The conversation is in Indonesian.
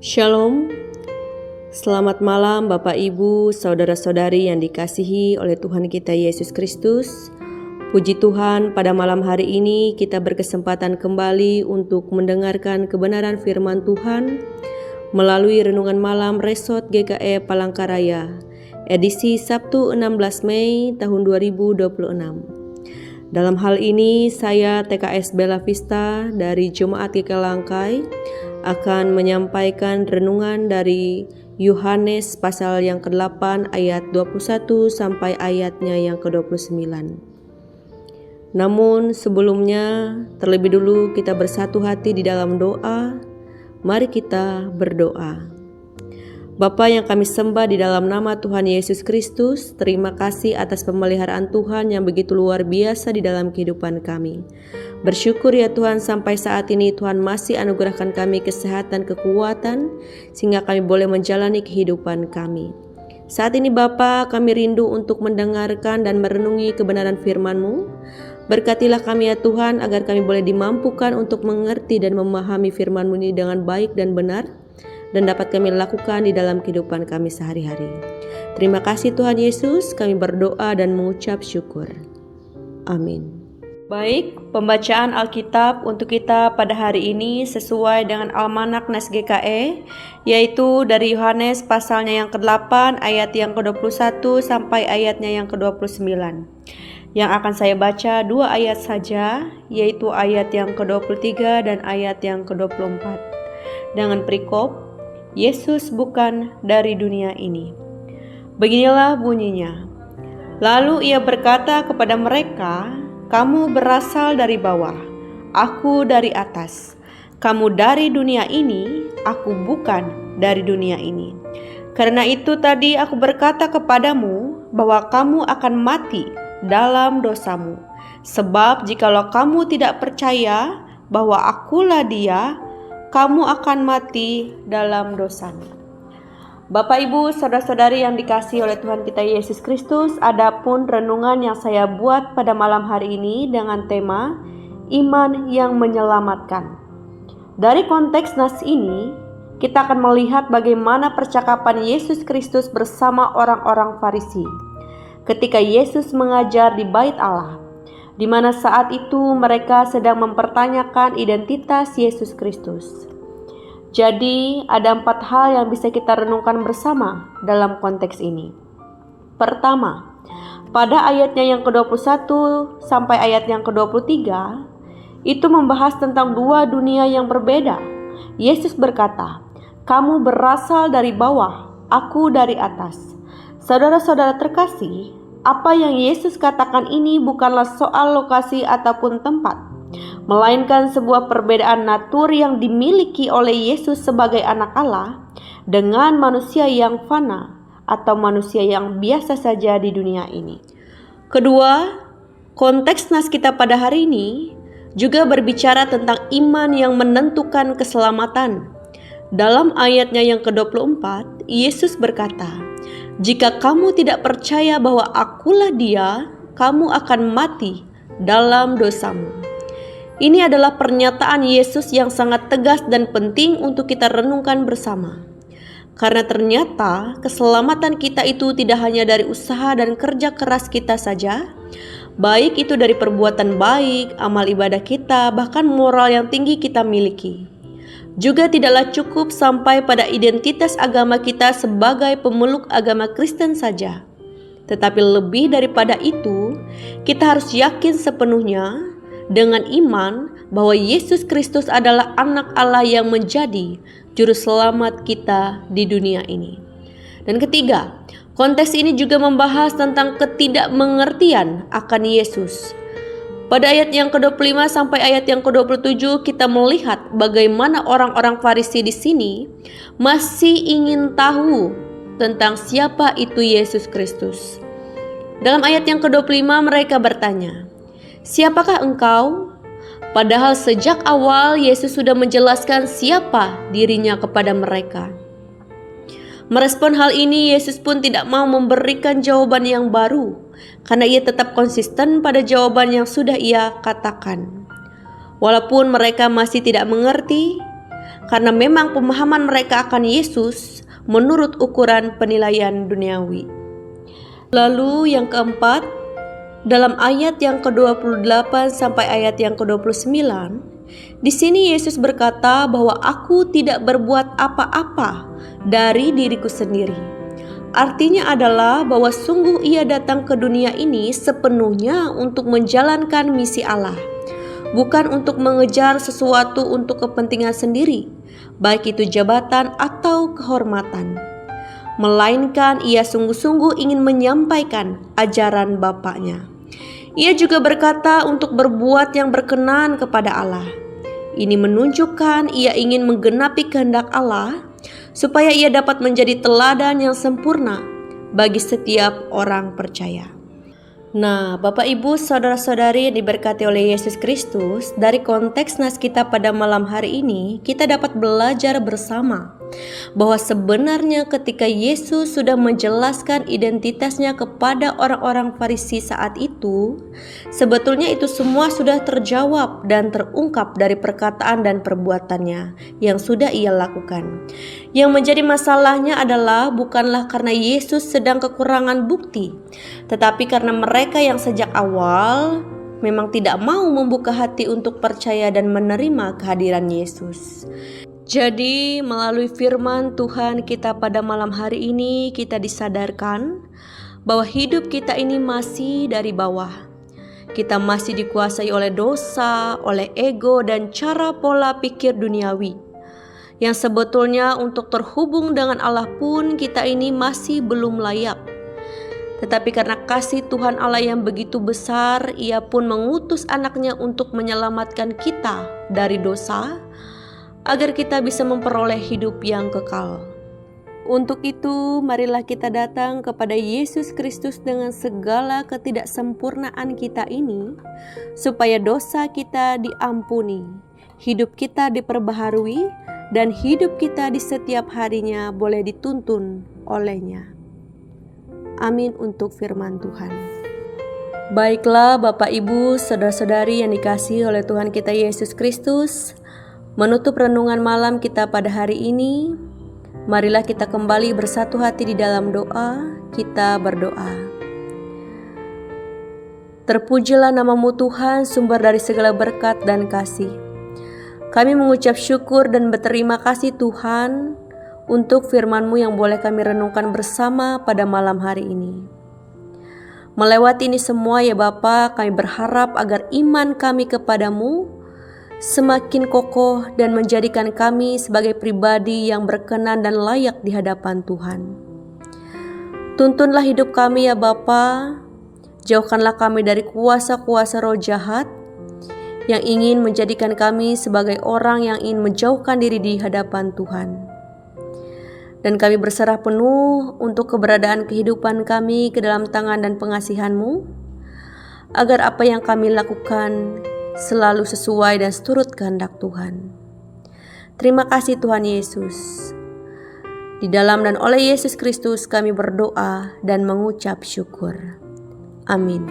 Shalom, selamat malam Bapak Ibu, Saudara-saudari yang dikasihi oleh Tuhan kita Yesus Kristus. Puji Tuhan, pada malam hari ini kita berkesempatan kembali untuk mendengarkan kebenaran firman Tuhan melalui Renungan Malam Resort GKE Palangkaraya, edisi Sabtu 16 Mei tahun 2026. Dalam hal ini saya TKS Bella Vista dari Jemaat GKE Langkai akan menyampaikan renungan dari Yohanes pasal yang ke-8 ayat 21 sampai ayatnya yang ke-29. Namun sebelumnya terlebih dulu kita bersatu hati di dalam doa. Mari kita berdoa. Bapa yang kami sembah di dalam nama Tuhan Yesus Kristus, terima kasih atas pemeliharaan Tuhan yang begitu luar biasa di dalam kehidupan kami. Bersyukur ya Tuhan, sampai saat ini Tuhan masih anugerahkan kami kesehatan, kekuatan, sehingga kami boleh menjalani kehidupan kami. Saat ini Bapa, kami rindu untuk mendengarkan dan merenungi kebenaran firman-Mu. Berkatilah kami ya Tuhan, agar kami boleh dimampukan untuk mengerti dan memahami firman-Mu ini dengan baik dan benar, dan dapat kami lakukan di dalam kehidupan kami sehari-hari. Terima kasih Tuhan Yesus, kami berdoa dan mengucap syukur. Amin. Baik, pembacaan Alkitab untuk kita pada hari ini sesuai dengan Almanak Nas GKE, yaitu dari Yohanes pasalnya yang ke-8 ayat yang ke-21 sampai ayatnya yang ke-29. Yang akan saya baca 2 ayat saja, yaitu ayat yang ke-23 dan ayat yang ke-24. Dengan perikop, Yesus bukan dari dunia ini. Beginilah bunyinya. Lalu ia berkata kepada mereka, "Kamu berasal dari bawah, aku dari atas. Kamu dari dunia ini, aku bukan dari dunia ini. Karena itu tadi aku berkata kepadamu bahwa kamu akan mati dalam dosamu. Sebab jikalau kamu tidak percaya bahwa akulah Dia, kamu akan mati dalam dosamu." Bapak Ibu, saudara-saudari yang dikasihi oleh Tuhan kita Yesus Kristus, adapun renungan yang saya buat pada malam hari ini dengan tema iman yang menyelamatkan. Dari konteks nas ini, kita akan melihat bagaimana percakapan Yesus Kristus bersama orang-orang Farisi ketika Yesus mengajar di Bait Allah, di mana saat itu mereka sedang mempertanyakan identitas Yesus Kristus. Jadi ada 4 hal yang bisa kita renungkan bersama dalam konteks ini. Pertama, pada ayatnya yang ke-21 sampai ayat yang ke-23, itu membahas tentang 2 dunia yang berbeda. Yesus berkata, "Kamu berasal dari bawah, aku dari atas." Saudara-saudara terkasih, apa yang Yesus katakan ini bukanlah soal lokasi ataupun tempat, melainkan sebuah perbedaan natur yang dimiliki oleh Yesus sebagai anak Allah dengan manusia yang fana atau manusia yang biasa saja di dunia ini. Kedua, konteks nas kita pada hari ini juga berbicara tentang iman yang menentukan keselamatan. Dalam ayatnya yang ke-24, Yesus berkata, "Jika kamu tidak percaya bahwa akulah Dia, kamu akan mati dalam dosamu." Ini adalah pernyataan Yesus yang sangat tegas dan penting untuk kita renungkan bersama. Karena ternyata keselamatan kita itu tidak hanya dari usaha dan kerja keras kita saja, baik itu dari perbuatan baik, amal ibadah kita, bahkan moral yang tinggi kita miliki. Juga tidaklah cukup sampai pada identitas agama kita sebagai pemeluk agama Kristen saja. Tetapi lebih daripada itu, kita harus yakin sepenuhnya dengan iman bahwa Yesus Kristus adalah anak Allah yang menjadi juru selamat kita di dunia ini. Dan ketiga, konteks ini juga membahas tentang ketidakmengertian akan Yesus. Pada ayat yang ke-25 sampai ayat yang ke-27 kita melihat bagaimana orang-orang Farisi di sini masih ingin tahu tentang siapa itu Yesus Kristus. Dalam ayat yang ke-25 mereka bertanya, "Siapakah engkau?" Padahal sejak awal Yesus sudah menjelaskan siapa dirinya kepada mereka. Merespon hal ini, Yesus pun tidak mau memberikan jawaban yang baru, karena ia tetap konsisten pada jawaban yang sudah ia katakan. Walaupun mereka masih tidak mengerti, karena memang pemahaman mereka akan Yesus menurut ukuran penilaian duniawi. Lalu yang keempat, dalam ayat yang ke-28 sampai ayat yang ke-29, di sini Yesus berkata bahwa aku tidak berbuat apa-apa dari diriku sendiri. Artinya adalah bahwa sungguh ia datang ke dunia ini sepenuhnya untuk menjalankan misi Allah, bukan untuk mengejar sesuatu untuk kepentingan sendiri, baik itu jabatan atau kehormatan, melainkan ia sungguh-sungguh ingin menyampaikan ajaran Bapaknya. Ia juga berkata untuk berbuat yang berkenan kepada Allah. Ini menunjukkan ia ingin menggenapi kehendak Allah, supaya ia dapat menjadi teladan yang sempurna bagi setiap orang percaya. Nah, Bapak Ibu, saudara-saudari yang diberkati oleh Yesus Kristus, dari konteks nas kita pada malam hari ini, kita dapat belajar bersama bahwa sebenarnya ketika Yesus sudah menjelaskan identitasnya kepada orang-orang Farisi saat itu, sebetulnya itu semua sudah terjawab dan terungkap dari perkataan dan perbuatannya yang sudah ia lakukan. Yang menjadi masalahnya adalah bukanlah karena Yesus sedang kekurangan bukti, tetapi karena mereka yang sejak awal memang tidak mau membuka hati untuk percaya dan menerima kehadiran Yesus. Jadi melalui firman Tuhan kita pada malam hari ini, kita disadarkan bahwa hidup kita ini masih dari bawah. Kita masih dikuasai oleh dosa, oleh ego dan cara pola pikir duniawi, yang sebetulnya untuk terhubung dengan Allah pun kita ini masih belum layak. Tetapi karena kasih Tuhan Allah yang begitu besar, Ia pun mengutus anaknya untuk menyelamatkan kita dari dosa, agar kita bisa memperoleh hidup yang kekal. Untuk itu, marilah kita datang kepada Yesus Kristus dengan segala ketidaksempurnaan kita ini, supaya dosa kita diampuni, hidup kita diperbaharui, dan hidup kita di setiap harinya boleh dituntun olehnya. Amin untuk firman Tuhan. Baiklah Bapak Ibu, saudara-saudari yang dikasihi oleh Tuhan kita Yesus Kristus, menutup renungan malam kita pada hari ini, marilah kita kembali bersatu hati di dalam doa. Kita berdoa. Terpujilah nama-Mu Tuhan, sumber dari segala berkat dan kasih. Kami mengucap syukur dan berterima kasih Tuhan untuk firman-Mu yang boleh kami renungkan bersama pada malam hari ini. Melewati ini semua ya Bapa, kami berharap agar iman kami kepadamu semakin kokoh dan menjadikan kami sebagai pribadi yang berkenan dan layak di hadapan Tuhan. Tuntunlah hidup kami ya Bapa, jauhkanlah kami dari kuasa-kuasa roh jahat yang ingin menjadikan kami sebagai orang yang ingin menjauhkan diri di hadapan Tuhan. Dan kami berserah penuh untuk keberadaan kehidupan kami ke dalam tangan dan pengasihan-Mu, agar apa yang kami lakukan selalu sesuai dan seturut kehendak Tuhan. Terima kasih Tuhan Yesus. Di dalam dan oleh Yesus Kristus kami berdoa dan mengucap syukur. Amin.